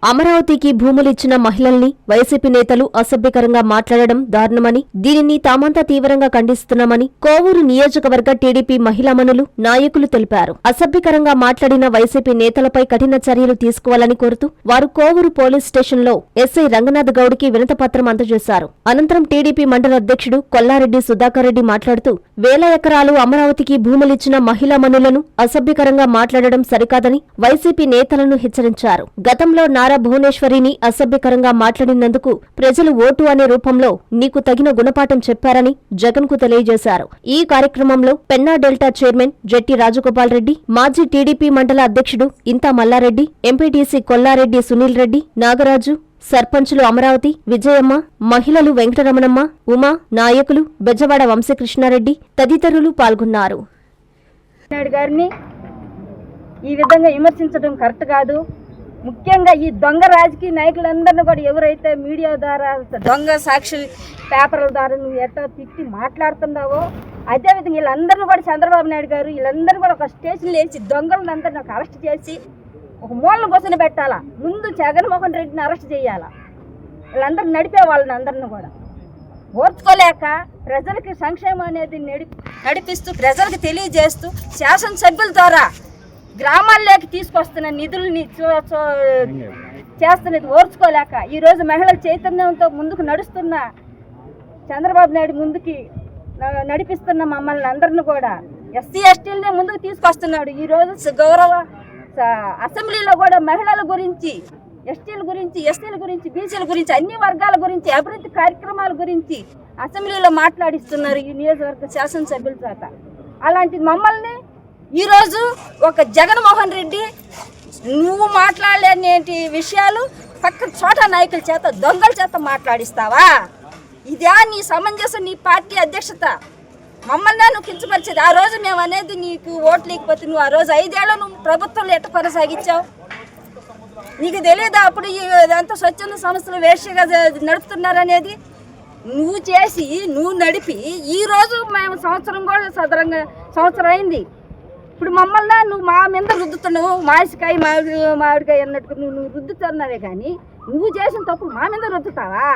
అమరావతికి భూములిచ్చిన మహిళల్ని వైసీపీ నేతలు అసభ్యకరంగా మాట్లాడడం దారుణమని, దీనిని తామంతా తీవ్రంగా ఖండిస్తున్నామని కోవూరు నియోజకవర్గ టీడీపీ మహిళామణులు నాయకులు తెలిపారు. అసభ్యకరంగా మాట్లాడిన వైసీపీ నేతలపై కఠిన చర్యలు తీసుకోవాలని కోరుతూ వారు కోవూరు పోలీస్ స్టేషన్లో ఎస్ఐ రంగనాథ్ గౌడ్కి వినతిపత్రం అందజేశారు. అనంతరం టీడీపీ మండల అధ్యక్షుడు కొల్లారెడ్డి సుధాకర్ రెడ్డి మాట్లాడుతూ వేల ఎకరాలు అమరావతికి భూములిచ్చిన మహిళామణులను అసభ్యకరంగా మాట్లాడడం సరికాదని వైసీపీ నేతలను హెచ్చరించారు. గతంలో నారా భువనేశ్వరిని అసభ్యకరంగా మాట్లాడినందుకు ప్రజలు ఓటు అనే రూపంలో నీకు తగిన గుణపాఠం చెప్పారని జగన్ కు తెలియజేశారు. ఈ కార్యక్రమంలో పెన్నా డెల్టా చైర్మన్ జెట్టి రాజగోపాల్ రెడ్డి, మాజీ టీడీపీ మండల అధ్యక్షుడు ఇంతా మల్లారెడ్డి, ఎంపీటీసీ కొల్లారెడ్డి సునీల్ రెడ్డి, నాగరాజు, సర్పంచులు అమరావతి, విజయమ్మ, మహిళలు వెంకటరమణమ్మ, ఉమా, నాయకులు బెజవాడ వంశీకృష్ణారెడ్డి తదితరులు పాల్గొన్నారు. గారిని ఈ విధంగా విమర్శించడం కరెక్ట్ కాదు. ముఖ్యంగా ఈ దొంగ రాజకీయ నాయకులందరినీ కూడా ఎవరైతే మీడియా ద్వారా దొంగ సాక్షి పేపర్ల ద్వారా నువ్వు ఎట్లా తిట్టి మాట్లాడుతున్నావో అదేవిధంగా వీళ్ళందరినీ కూడా చంద్రబాబు నాయుడు గారు వీళ్ళందరినీ కూడా ఒక స్టేషన్లో వేసి దొంగలందరినీ నాకు అరెస్ట్ చేసి ఒక మూలన కూర్చొని పెట్టాలా. ముందు జగన్మోహన్ రెడ్డిని అరెస్ట్ చేయాలా. వీళ్ళందరూ నడిపే వాళ్ళని అందరిని కూడా ఓర్చుకోలేక ప్రజలకి సంక్షేమం అనేది నడిపిస్తూ ప్రజలకు తెలియజేస్తూ శాసనసభ్యుల ద్వారా గ్రామాల్లోకి తీసుకొస్తున్న నిధుల్ని చేస్తున్నది ఓర్చుకోలేక ఈరోజు మహిళల చైతన్యంతో ముందుకు నడుస్తున్న చంద్రబాబు నాయుడు ముందుకి నడిపిస్తున్న మమ్మల్ని అందరిని కూడా ఎస్సీ ఎస్టీలనే ముందుకు తీసుకొస్తున్నాడు. ఈరోజు గౌరవ అసెంబ్లీలో కూడా మహిళల గురించి, ఎస్టీల గురించి, ఎస్సీల గురించి, బీసీల గురించి, అన్ని వర్గాల గురించి, అభివృద్ధి కార్యక్రమాల గురించి అసెంబ్లీలో మాట్లాడిస్తున్నారు ఈ నియోజకవర్గ శాసనసభ్యుల చేత. అలాంటి మమ్మల్ని ఈరోజు ఒక జగన్మోహన్ రెడ్డి నువ్వు మాట్లాడలేని విషయాలు పక్క చోట నాయకుల చేత, దొంగల చేత మాట్లాడిస్తావా? ఇదే నీ సమంజసం, నీ పార్టీ అధ్యక్షత? మమ్మల్ని నువ్వు కించపరిచేది. ఆ రోజు మేము అనేది నీకు ఓట్లు లేకపోతే నువ్వు ఆ రోజు 5 ఏళ్ళు నువ్వు ప్రభుత్వంలో ఎట్ట కొనసాగించావు? నీకు తెలియదా అప్పుడు ఇదంతా స్వచ్ఛంద సంస్థలు వేషగా నడుపుతున్నారనేది? నువ్వు చేసి నువ్వు నడిపి ఈరోజు మేము సంవత్సరం కూడా సదరంగా సంవత్సరం అయింది. ఇప్పుడు మమ్మల్ని నువ్వు మా మీద రుద్దుతున్నావు. మాసికాయ మామిడికాయ అన్నట్టు నువ్వు రుద్దుతున్నావే కానీ నువ్వు చేసిన తప్పు మా మీద రుద్దుతావా?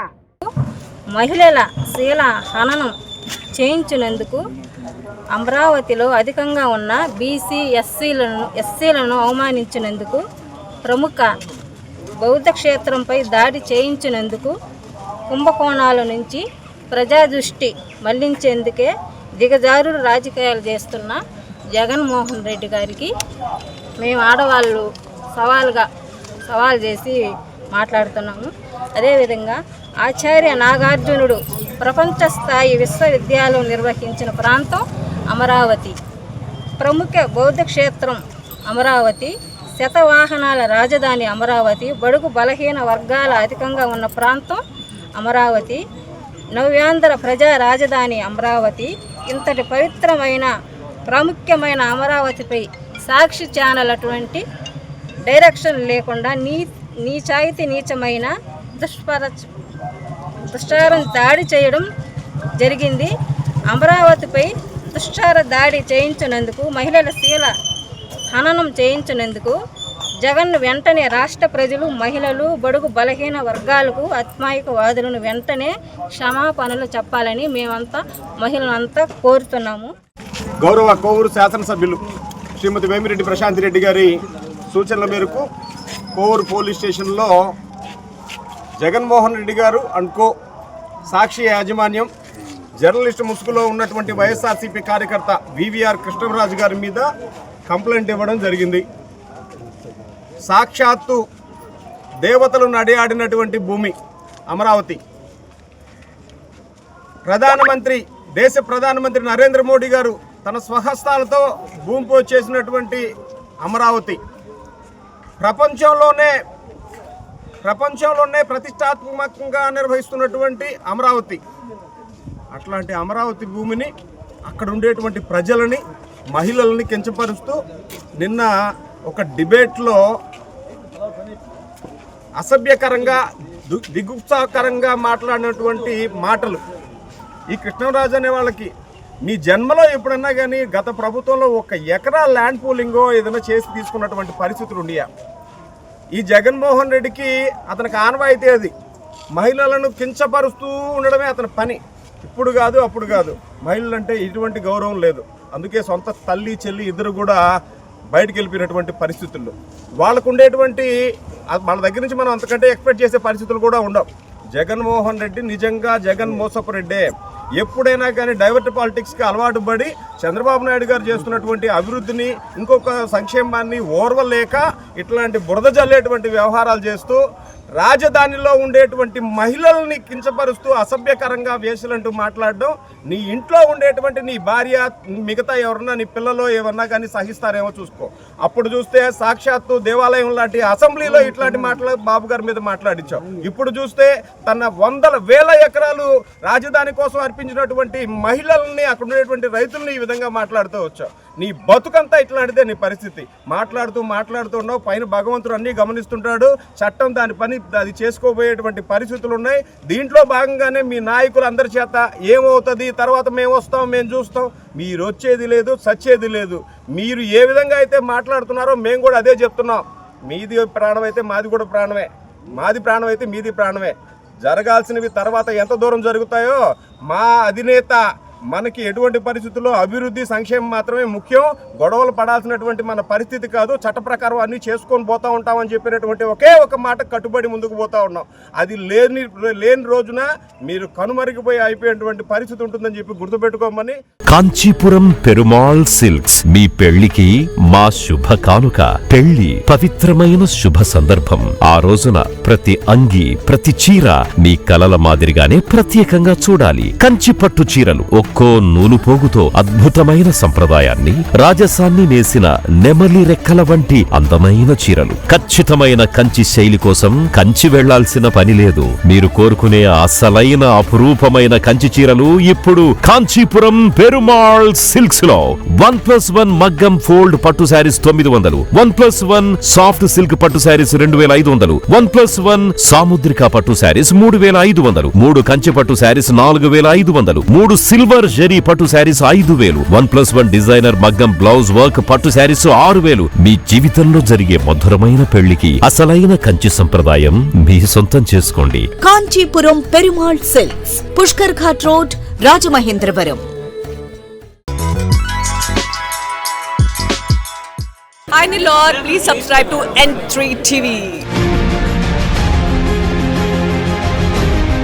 మహిళల శీల హననం చేయించినందుకు అమరావతిలో అధికంగా ఉన్న బీసీ ఎస్సీలను అవమానించినందుకు, ప్రముఖ బౌద్ధ క్షేత్రంపై దాడి చేయించినందుకు, కుంభకోణాల నుంచి ప్రజాదృష్టి మళ్లించేందుకే దిగజారుడు రాజకీయాలు చేస్తున్న జగన్మోహన్ రెడ్డి గారికి మేము ఆడవాళ్ళు సవాల్ చేసి మాట్లాడుతున్నాము. అదేవిధంగా ఆచార్య నాగార్జునుడు ప్రపంచ స్థాయి విశ్వవిద్యాలయం నిర్వహించిన ప్రాంతం అమరావతి, ప్రముఖ బౌద్ధ క్షేత్రం అమరావతి, శతవాహనాల రాజధాని అమరావతి, బడుగు బలహీన వర్గాల అధికంగా ఉన్న ప్రాంతం అమరావతి, నవ్యాంధ్ర ప్రజా రాజధాని అమరావతి. ఇంతటి పవిత్రమైన ప్రాముఖ్యమైన అమరావతిపై సాక్షి ఛానల్ అటువంటి డైరెక్షన్ లేకుండా నీచాయితీ నీచమైన దుష్టారం దాడి చేయడం జరిగింది. అమరావతిపై దుష్టార దాడి చేయించినందుకు, మహిళల శీల హననం చేయించినందుకు జగన్ వెంటనే రాష్ట్ర ప్రజలు, మహిళలు, బడుగు బలహీన వర్గాలకు, ఆత్మాయికవాదులను వెంటనే క్షమాపణలు చెప్పాలని మేమంతా మహిళలంతా కోరుతున్నాము. గౌరవ కోవూరు శాసనసభ్యులు శ్రీమతి వేమిరెడ్డి ప్రశాంత్ రెడ్డి గారి సూచనల మేరకు కోవూరు పోలీస్ స్టేషన్లో జగన్మోహన్ రెడ్డి గారు అనుకో సాక్షి యాజమాన్యం జర్నలిస్టు ముసుగులో ఉన్నటువంటి వైఎస్ఆర్సీపీ కార్యకర్త వివిఆర్ కృష్ణరాజు గారి మీద కంప్లైంట్ ఇవ్వడం జరిగింది. సాక్షాత్తు దేవతలు నడియాడినటువంటి భూమి అమరావతి. దేశ ప్రధానమంత్రి నరేంద్ర మోడీ గారు తన స్వహస్తాలతో భూమి పూజ చేసినటువంటి అమరావతి, ప్రపంచంలోనే ప్రతిష్టాత్మకంగా నిర్వహిస్తున్నటువంటి అమరావతి. అట్లాంటి అమరావతి భూమిని, అక్కడ ఉండేటువంటి ప్రజలని, మహిళల్ని కించపరుస్తూ నిన్న ఒక డిబేట్లో అసభ్యకరంగా, దిగుత్సాహకరంగా మాట్లాడినటువంటి మాటలు ఈ కృష్ణరాజు అనే వాళ్ళకి నీ జన్మలో ఎప్పుడన్నా కానీ గత ప్రభుత్వంలో 1 ఎకరా ల్యాండ్ పూలింగో ఏదైనా చేసి తీసుకున్నటువంటి పరిస్థితులు ఉన్నాయా? ఈ జగన్మోహన్ రెడ్డికి అతనికి ఆనవాయితీ అది. మహిళలను కించపరుస్తూ ఉండడమే అతని పని. ఇప్పుడు కాదు అప్పుడు కాదు, మహిళలంటే ఎటువంటి గౌరవం లేదు. అందుకే సొంత తల్లి చెల్లి ఇద్దరు కూడా బయటకు వెళ్ళిపోయినటువంటి పరిస్థితుల్లో వాళ్ళకు ఉండేటువంటి వాళ్ళ దగ్గర నుంచి మనం అంతకంటే ఎక్స్పెక్ట్ చేసే పరిస్థితులు కూడా ఉండవు. జగన్మోహన్ రెడ్డి నిజంగా జగన్ మోసపు రెడ్డే. ఎప్పుడైనా కానీ డైవర్ట్ పాలిటిక్స్కి అలవాటు పడి చంద్రబాబు నాయుడు గారు చేస్తున్నటువంటి అభివృద్ధిని, ఇంకొక సంక్షేమాన్ని ఓర్వలేక ఇట్లాంటి బురద జల్లేటువంటి వ్యవహారాలు చేస్తూ రాజధానిలో ఉండేటువంటి మహిళల్ని కించపరుస్తూ అసభ్యకరంగా వేసులంటూ మాట్లాడడం, నీ ఇంట్లో ఉండేటువంటి నీ భార్య, మిగతా ఎవరన్నా నీ పిల్లలు ఏమన్నా కానీ సహిస్తారేమో చూసుకో. అప్పుడు చూస్తే సాక్షాత్తు దేవాలయం లాంటి అసెంబ్లీలో ఇట్లాంటి మాటలు బాబు గారి మీద మాట్లాడించావు. ఇప్పుడు చూస్తే తన వందల వేల ఎకరాలు రాజధాని కోసం అర్పించినటువంటి మహిళల్ని, అక్కడ ఉండేటువంటి రైతుల్ని ఈ విధంగా మాట్లాడుతూ వచ్చావు. నీ బతుకంతా ఇట్లాంటిదే నీ పరిస్థితి. మాట్లాడుతూ ఉన్నావు. పైన భగవంతుడు అన్నీ గమనిస్తుంటాడు. చట్టం దాని పని అది చేసుకోబోయేటువంటి పరిస్థితులు ఉన్నాయి. దీంట్లో భాగంగానే మీ నాయకులు అందరి చేత ఏమవుతుంది, తర్వాత మేము వస్తాం, మేము చూస్తాం, మీరు వచ్చేది లేదు, సచ్చేది లేదు. మీరు ఏ విధంగా అయితే మాట్లాడుతున్నారో మేము కూడా అదే చెప్తున్నాం. మీది ప్రాణం అయితే మాది కూడా ప్రాణమే, మాది ప్రాణం అయితే మీది ప్రాణమే. జరగాల్సినవి తర్వాత ఎంత దూరం జరుగుతాయో మా అధినేత మనకి ఎటువంటి పరిస్థితుల్లో అభివృద్ధి సంక్షేమం మాత్రమే ముఖ్యం, గొడవలు పడాల్సినటువంటి మన పరిస్థితి కాదు, చట్ట ప్రకారం అన్నీ చేసుకొని పోతూ ఉంటామని చెప్పినటువంటి ఒకే ఒక మాట కట్టుబడి ముందుకు పోతూ ఉన్నాం. అది లేని రోజున మీరు కనుమరిగిపోయి అయిపోయేటువంటి పరిస్థితి ఉంటుందని చెప్పి గుర్తుపెట్టుకోమని. కాంచీపురం పెరుమాళ్ సిల్క్స్ మీ పెళ్లికి మా శుభ కానుక. పెళ్లి పవిత్రమైన శుభ సందర్భం. ఆ రోజున ప్రతి అంగి, ప్రతి చీర మీ కలల మాదిరిగానే ప్రత్యేకంగా చూడాలి. కంచి పట్టు చీరలు ఒక్కో నూలు పోగుతో అద్భుతమైన సంప్రదాయాన్ని, రాజసాన్ని నేసిన నెమలి రెక్కల వంటి అందమైన చీరలు. ఖచ్చితమైన కంచి శైలి కోసం కంచి వెళ్లాల్సిన పని లేదు. మీరు కోరుకునే అసలైన అపురూపమైన కంచి చీరలు ఇప్పుడు కాంచీపురం పెరుమాళ్ సిల్క్స్ లో 1+1 మగ్గం ఫోల్డ్ పట్టు శారీస్ 900, 1+1 సాఫ్ట్ సిల్క్ పట్టు శారీస్ 2500, 1+1 సాముద్రిక పట్టు శారీస్ 3500, 3 కంచి పట్టు శారీస్ 4500, 3 సిల్వర్ జరీ పట్టు శారీస్ 5000, 1+1 డిజైనర్ మగ్గం బ్లౌజ్ వర్క్ పట్టు శారీస్ 6000. మీ జీవితంలో జరిగే మధురమైన పెళ్లికి అసలైన కంచి సంప్రదాయం మీ సొంతం చేసుకోండి. Kanchipuram Perumal silks, Pushkar ghat road, Rajamahendravaram. Hi Nilor, please subscribe to N3 TV.